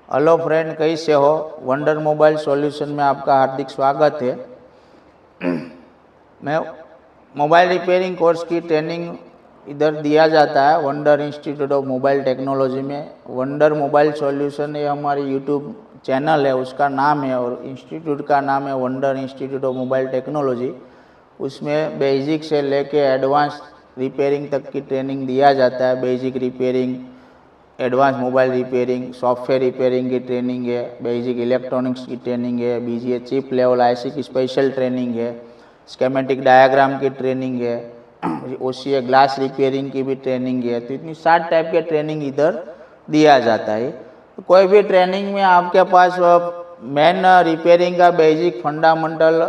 Hello friend, कैसे हो। Wonder mobile solution में आपका हार्दिक स्वागत है। मैं मोबाइल रिपेयरिंग कोर्स की ट्रेनिंग इधर दिया जाता है wonder institute of mobile technology में। वंडर मोबाइल सॉल्यूशन ये हमारी यूट्यूब चैनल है, उसका नाम है, और इंस्टीट्यूट का नाम है wonder institute of mobile technology. उसमें बेसिक से लेके एडवांस रिपेयरिंग तक की ट्रेनिंग दिया जाता है। Basic repairing, advance mobile repairing, software repairing की ट्रेनिंग है, बेसिक इलेक्ट्रॉनिक्स की ट्रेनिंग है, बीजीए चिप लेवल आईसी की स्पेशल ट्रेनिंग है, स्केमेटिक डायग्राम की ट्रेनिंग है, ओसीए ग्लास रिपेयरिंग की भी ट्रेनिंग है। तो इतनी 7 टाइप के ट्रेनिंग इधर दिया जाता है। तो कोई भी ट्रेनिंग में आपके पास मेन रिपेयरिंग का बेसिक फंडामेंटल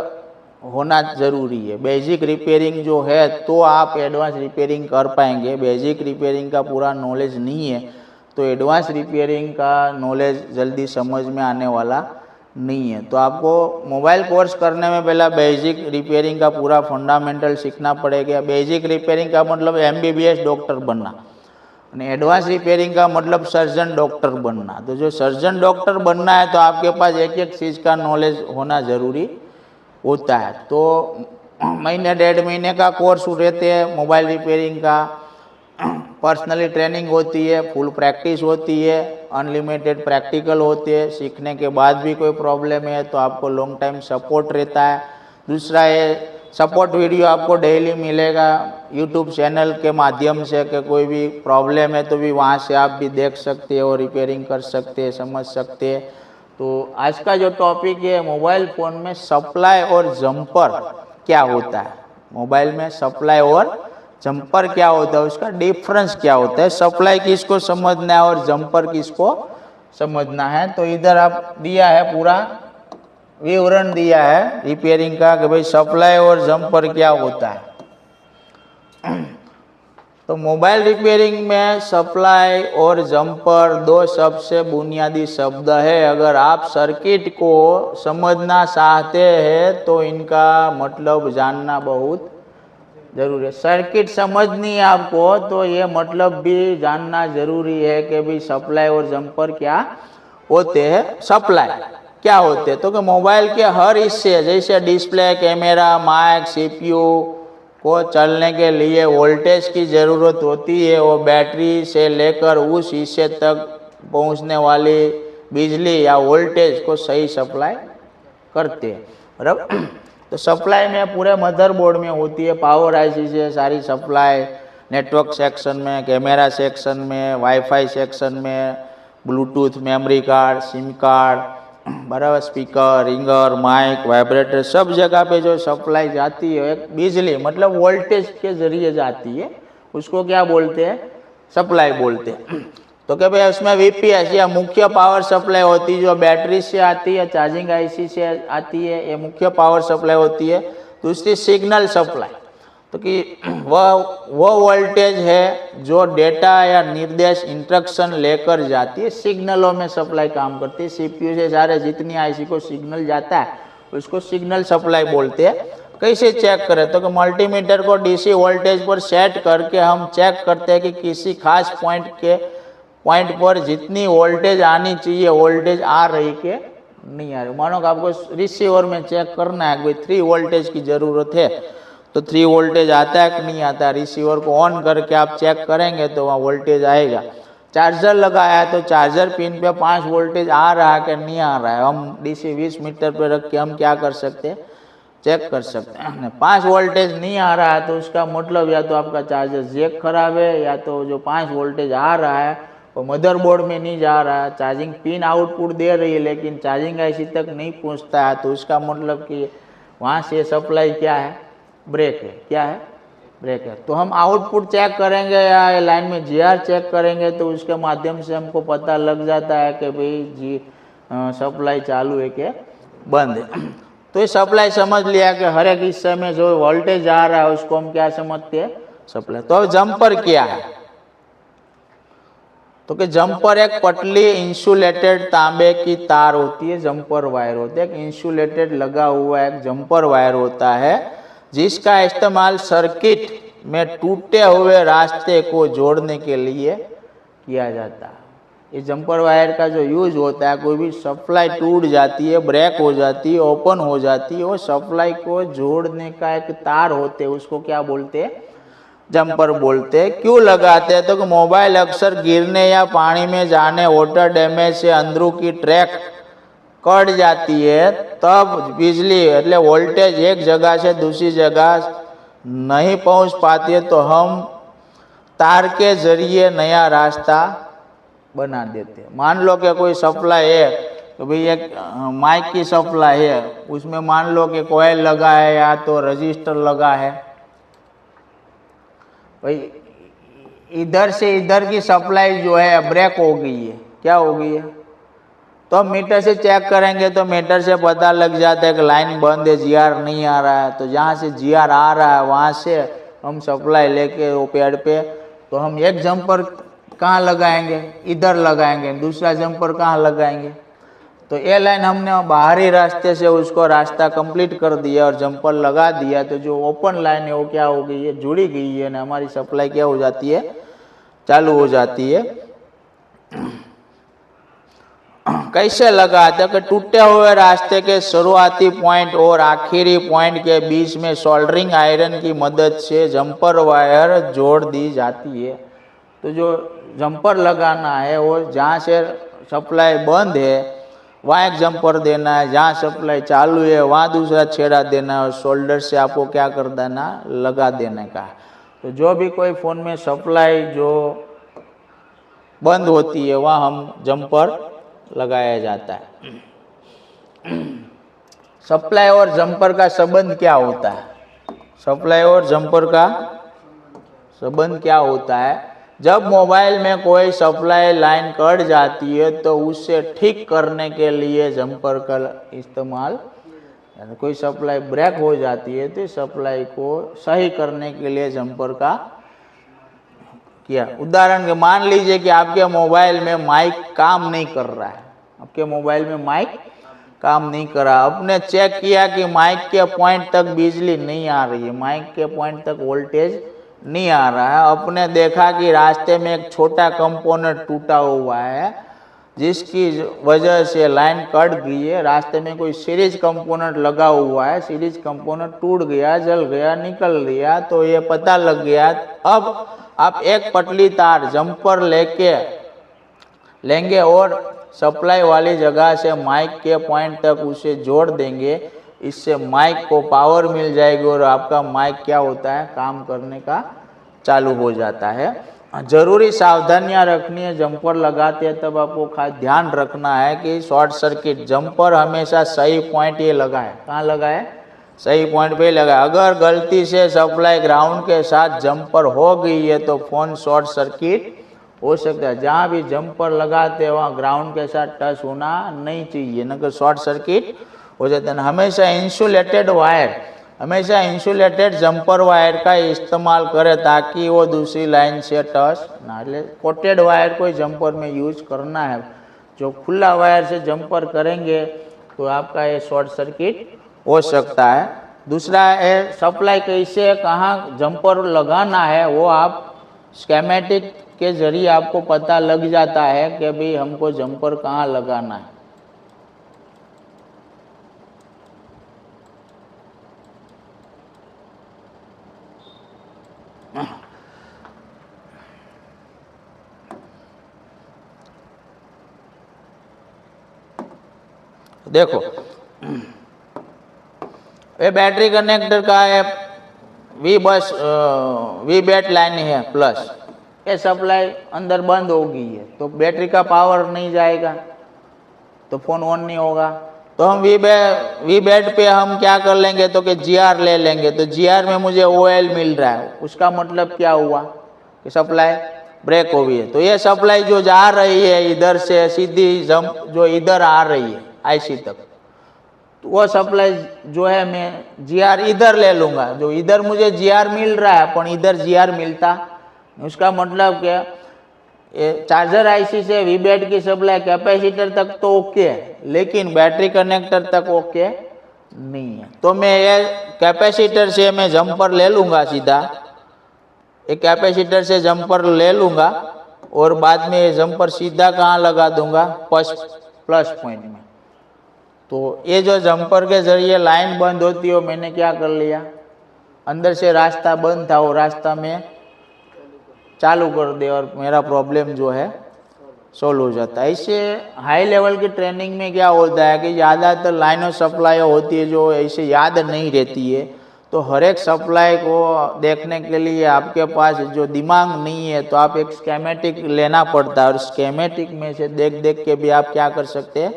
होना ज़रूरी है। बेसिक रिपेयरिंग जो है तो आप एडवांस रिपेयरिंग कर पाएंगे। बेसिक रिपेयरिंग का पूरा नॉलेज नहीं है तो एडवांस रिपेयरिंग का नॉलेज जल्दी समझ में आने वाला नहीं है। तो आपको मोबाइल कोर्स करने में पहला बेसिक रिपेयरिंग का पूरा फंडामेंटल सीखना पड़ेगा। बेसिक रिपेयरिंग का मतलब एमबीबीएस डॉक्टर बनना, और एडवांस रिपेयरिंग का मतलब सर्जन डॉक्टर बनना। तो जो सर्जन डॉक्टर बनना है तो आपके पास एक एक चीज़ का नॉलेज होना ज़रूरी होता है। तो महीने 1.5 महीने का कोर्स रहते हैं मोबाइल रिपेयरिंग का। पर्सनली ट्रेनिंग होती है, फुल प्रैक्टिस होती है, अनलिमिटेड प्रैक्टिकल होते हैं। सीखने के बाद भी कोई प्रॉब्लम है तो आपको लॉन्ग टाइम सपोर्ट रहता है। दूसरा है सपोर्ट वीडियो आपको डेली मिलेगा यूट्यूब चैनल के माध्यम से, कि कोई भी प्रॉब्लम है तो भी वहाँ से आप भी देख सकते हो, रिपेयरिंग कर सकते हैं, समझ सकते हैं। तो आज का जो टॉपिक है, मोबाइल फ़ोन में सप्लाई और जंपर क्या होता है। मोबाइल में सप्लाई और जंपर क्या होता है, उसका डिफरेंस क्या होता है, सप्लाई किसको समझना है और जंपर किसको समझना है। तो इधर आप दिया है, पूरा विवरण दिया है रिपेयरिंग का कि भाई सप्लाई और जंपर क्या होता है। तो मोबाइल रिपेयरिंग में सप्लाई और जंपर दो सबसे बुनियादी शब्द है। अगर आप सर्किट को समझना चाहते हैं तो इनका मतलब जानना बहुत जरूरी है। सर्किट समझनी है आपको तो ये मतलब भी जानना जरूरी है कि भाई सप्लाई और जंपर क्या होते हैं। सप्लाई क्या होते हैं तो कि मोबाइल के हर हिस्से, जैसे डिस्प्ले, कैमरा, माइक, सीपीयू को चलने के लिए वोल्टेज की ज़रूरत होती है। वो बैटरी से लेकर उस हिस्से तक पहुंचने वाली बिजली या वोल्टेज को सही सप्लाई करते हैं, बराबर। तो सप्लाई में पूरे मदरबोर्ड में होती है, पावर आईसी से सारी सप्लाई, नेटवर्क सेक्शन में, कैमरा सेक्शन में, वाईफाई सेक्शन में, Bluetooth, memory card, SIM card, बराबर, स्पीकर, रिंगर, माइक, वाइब्रेटर, सब जगह पे जो सप्लाई जाती है एक बिजली मतलब वोल्टेज के जरिए जाती है, उसको क्या बोलते हैं, सप्लाई बोलते हैं। तो क्या भाई उसमें वीपीएस या मुख्य पावर सप्लाई होती है, जो बैटरी से आती है, चार्जिंग आईसी से आती है, ये मुख्य पावर सप्लाई होती है। दूसरी सिग्नल सप्लाई, तो कि वो वोल्टेज है जो डेटा या निर्देश इंस्ट्रक्शन लेकर जाती है। सिग्नलों में सप्लाई काम करती है। सीपीयू से सारे जितनी आईसी को सिग्नल जाता है उसको सिग्नल सप्लाई बोलते हैं। कैसे चेक करें तो कि मल्टीमीटर को डीसी वोल्टेज पर सेट करके हम चेक करते हैं कि किसी खास पॉइंट पर जितनी वोल्टेज आनी चाहिए वोल्टेज आ रही के नहीं आ रही। मानो कि आपको रिसीवर में चेक करना है कि भाई 3 वोल्टेज की ज़रूरत है तो 3 वोल्टेज आता है कि नहीं आता। रिसीवर को ऑन करके आप चेक करेंगे तो वहाँ वोल्टेज आएगा। चार्जर लगाया है तो चार्जर पिन पे 5 वोल्टेज आ रहा है कि नहीं आ रहा है। हम डीसी 20 मीटर पे रख के हम क्या कर सकते हैं, चेक कर सकते हैं। 5 वोल्टेज नहीं आ रहा है तो उसका मतलब या तो आपका चार्जर जैक खराब है, या तो जो 5 वोल्टेज आ रहा है वो मदरबोर्ड में नहीं जा रहा है। चार्जिंग पिन आउटपुट दे रही है लेकिन चार्जिंग आईसी तक नहीं पहुंचता है, तो उसका मतलब कि वहाँ से सप्लाई क्या है, ब्रेक है। क्या है, ब्रेक है। तो हम आउटपुट चेक करेंगे या लाइन में जीआर चेक करेंगे तो उसके माध्यम से हमको पता लग जाता है कि भाई जी सप्लाई चालू है कि बंद है। तो ये सप्लाई समझ लिया कि हर एक हिस्से में जो वोल्टेज आ रहा है उसको हम क्या समझते हैं, सप्लाई। तो अब जंपर क्या है, तो कि जंपर एक पतली इंसुलेटेड तांबे की तार होती है, जंपर वायर होती है। एक इंसुलेटेड लगा हुआ एक जंपर वायर होता है जिसका इस्तेमाल सर्किट में टूटे हुए रास्ते को जोड़ने के लिए किया जाता है। ये जंपर वायर का जो यूज होता है, कोई भी सप्लाई टूट जाती है, ब्रेक हो जाती है, ओपन हो जाती है, वो सप्लाई को जोड़ने का एक तार होते हैं, उसको क्या बोलते हैं? जंपर बोलते हैं। क्यों लगाते हैं? तो कि मोबाइल अक्सर गिरने या पानी में जाने, वाटर डैमेज से अंदरों की ट्रैक कट जाती है, तब बिजली એટલે वोल्टेज एक जगह से दूसरी जगह नहीं पहुंच पाती है, तो हम तार के जरिए नया रास्ता बना देते हैं। मान लो कि कोई सप्लाई है, तो भाई एक माइक की सप्लाई है, उसमें मान लो कि कोयल लगा है या तो रजिस्टर लगा है, भाई इधर से इधर की सप्लाई जो है ब्रेक हो गई है, क्या हो गई है? तो हम मीटर से चेक करेंगे तो मीटर से पता लग जाता है कि लाइन बंद है, जीआर नहीं आ रहा है। तो जहाँ से जीआर आ रहा है वहाँ से हम सप्लाई लेके वो पेड़ पे, तो हम एक जंपर कहाँ लगाएंगे? इधर लगाएंगे। दूसरा जंपर कहाँ लगाएंगे? तो ये लाइन हमने बाहरी रास्ते से उसको रास्ता कंप्लीट कर दिया और जंपर लगा दिया, तो जो ओपन लाइन है वो क्या हो गई है? जुड़ी गई है ना, हमारी सप्लाई क्या हो जाती है? चालू हो जाती है। कैसे लगाते हैं? कि टूटे हुए रास्ते के शुरुआती पॉइंट और आखिरी पॉइंट के बीच में सोल्डरिंग आयरन की मदद से जंपर वायर जोड़ दी जाती है। तो जो जंपर लगाना है वो जहाँ से सप्लाई बंद है वहाँ एक जंपर देना है, जहाँ सप्लाई चालू है वहाँ दूसरा छेड़ा देना है, और शोल्डर से आपको क्या कर देना? लगा देने का। तो जो भी कोई फ़ोन में सप्लाई जो बंद होती है वहाँ हम जंपर लगाया जाता है। सप्लाई और जंपर का संबंध क्या होता है? सप्लाई और जंपर का संबंध क्या होता है? जब मोबाइल में कोई सप्लाई लाइन कट जाती है तो उसे ठीक करने के लिए जंपर का इस्तेमाल, कोई सप्लाई ब्रेक हो जाती है तो सप्लाई को सही करने के लिए जंपर का किया। उदाहरण के मान लीजिए कि आपके मोबाइल में माइक काम नहीं कर रहा है, आपके मोबाइल में माइक काम नहीं कर रहा, आपने चेक किया कि माइक के पॉइंट तक बिजली नहीं आ रही है, माइक के पॉइंट तक वोल्टेज नहीं आ रहा है, आपने देखा कि रास्ते में एक छोटा कंपोनेंट टूटा हुआ है जिसकी वजह से लाइन कट गई है, रास्ते में कोई सीरीज कंपोनेंट लगा हुआ है, सीरीज कंपोनेंट टूट गया, जल गया, निकल गया, तो ये पता लग गया। अब आप एक पतली तार जंपर लेंगे और सप्लाई वाली जगह से माइक के पॉइंट तक उसे जोड़ देंगे, इससे माइक को पावर मिल जाएगी और आपका माइक क्या होता है? काम करने का चालू हो जाता है। जरूरी सावधानियां रखनी है जंपर लगाते हैं, तब आपको खास ध्यान रखना है कि शॉर्ट सर्किट जंपर हमेशा सही पॉइंट ये लगाए। कहाँ लगाए? सही पॉइंट पे लगाए। अगर गलती से सप्लाई ग्राउंड के साथ जंपर हो गई है तो फोन शॉर्ट सर्किट हो सकता है। जहाँ भी जंपर लगाते हैं वहाँ ग्राउंड के साथ टच होना नहीं चाहिए, न कि शॉर्ट सर्किट हो जाता है। हमेशा इंसुलेटेड वायर, हमेशा इंसुलेटेड जंपर वायर का इस्तेमाल करें ताकि वो दूसरी लाइन से टच ना ले। कोटेड वायर कोई जंपर में यूज करना है। जो खुला वायर से जंपर करेंगे तो आपका ये शॉर्ट सर्किट हो सकता है। दूसरा है सप्लाई कैसे कहाँ जंपर लगाना है, वो आप स्केमेटिक के जरिए आपको पता लग जाता है कि भाई हमको जंपर कहाँ लगाना है। देखो ये बैटरी कनेक्टर का है, वी बैट लाइन है प्लस, ये सप्लाई अंदर बंद हो गई है तो बैटरी का पावर नहीं जाएगा तो फोन ऑन नहीं होगा। तो हम वी बैट पे हम क्या कर लेंगे तो कि जीआर ले लेंगे। तो जीआर में मुझे ओएल मिल रहा है, उसका मतलब क्या हुआ कि सप्लाई ब्रेक हो गई है। तो ये सप्लाई जो जा रही है इधर से सीधी जंप जो इधर आ रही है आईसी तक, तो वो सप्लाई जो है मैं जीआर इधर ले लूँगा। जो इधर मुझे जीआर मिल रहा है पर इधर जीआर मिलता, उसका मतलब क्या, ये चार्जर आईसी से वी बैट की सप्लाई कैपेसिटर तक तो ओके है लेकिन बैटरी कनेक्टर तक ओके नहीं है। तो मैं ये कैपेसिटर से मैं जंपर ले लूँगा, सीधा एक कैपेसिटर से जंपर ले लूँगा और बाद में ये जंपर सीधा कहाँ लगा दूंगा, प्लस पॉइंट में। तो ये जो जंपर के जरिए लाइन बंद होती है, मैंने क्या कर लिया, अंदर से रास्ता बंद था वो रास्ता में चालू कर दे और मेरा प्रॉब्लम जो है सोल्व हो जाता है। ऐसे हाई लेवल की ट्रेनिंग में क्या होता है कि ज़्यादातर लाइन ऑफ सप्लाई होती है जो ऐसे याद नहीं रहती है, तो हर एक सप्लाई को देखने के लिए आपके पास जो दिमाग नहीं है तो आप एक स्केमेटिक लेना पड़ता है, और स्केमेटिक में से देख देख के भी आप क्या कर सकते हैं,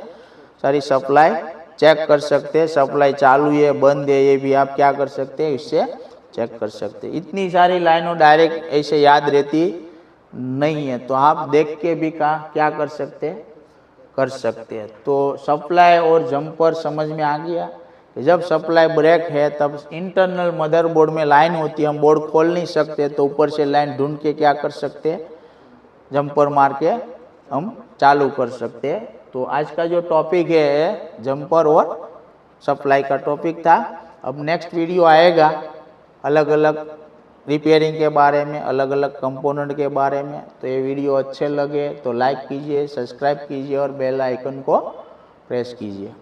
सारी सप्लाई चेक कर सकते हैं, सप्लाई चालू है बंद है ये भी आप क्या कर सकते हैं, इससे चेक कर सकते हैं। इतनी सारी लाइनों डायरेक्ट ऐसे याद रहती नहीं है, तो आप देख के भी क्या कर सकते हैं, कर सकते हैं। तो सप्लाई और जंपर समझ में आ गया कि जब सप्लाई ब्रेक है तब इंटरनल मदरबोर्ड में लाइन होती है, हम बोर्ड खोल नहीं सकते तो ऊपर से लाइन ढूंढ के क्या कर सकते हैं, जंपर मार के हम चालू कर सकते हैं। तो आज का जो टॉपिक है जंपर और सप्लाई का टॉपिक था। अब नेक्स्ट वीडियो आएगा अलग अलग रिपेयरिंग के बारे में, अलग अलग कंपोनेंट के बारे में। तो ये वीडियो अच्छे लगे तो लाइक कीजिए, सब्सक्राइब कीजिए और बेल आइकन को प्रेस कीजिए।